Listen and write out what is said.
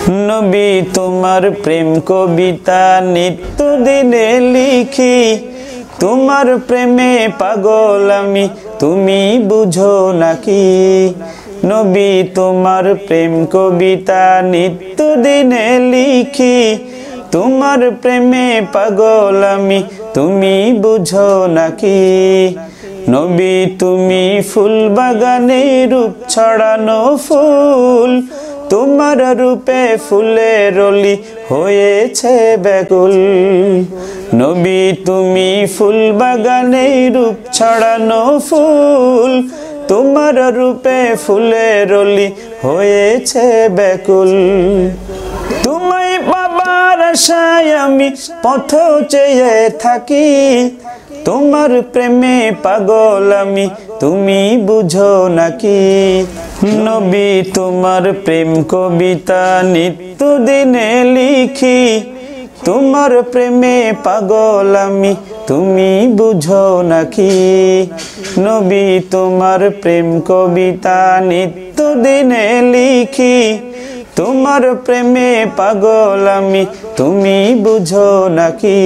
নবী তোমার প্রেম কবিতা নিত্য দিনে লিখি, তোমার প্রেমে পাগল আমি, তুমি বুঝো নাকি। নবী তোমার প্রেম কবিতা নিত্য দিনে লিখি, তোমার প্রেমে পাগল আমি, তুমি বুঝো নাকি। নবী তুমি ফুল বাগানে রূপ ছড়ানো ফুল, তোমার রূপে ফুলের রলি হয়েছে ব্যাকুল। নবী তুমি ফুল বাগানে রূপ ছড়ানো ফুল, তোমার রূপে ফুলের রলি হয়েছে ব্যাকুল। তোমায় পাবার আশায় আমি পথ চেয়ে থাকি, তোমার প্রেমে পাগল আমি, তুমি বুঝো নাকি। নবী তোমার প্রেম কবিতা নিত্য দিনে লিখি, তোমার প্রেমে পাগল আমি, তুমি বুঝো নাকি। নবী তোমার প্রেম কবিতা নিত্য দিনে লিখি, তোমার প্রেমে পাগল আমি, তুমি বুঝো নাকি।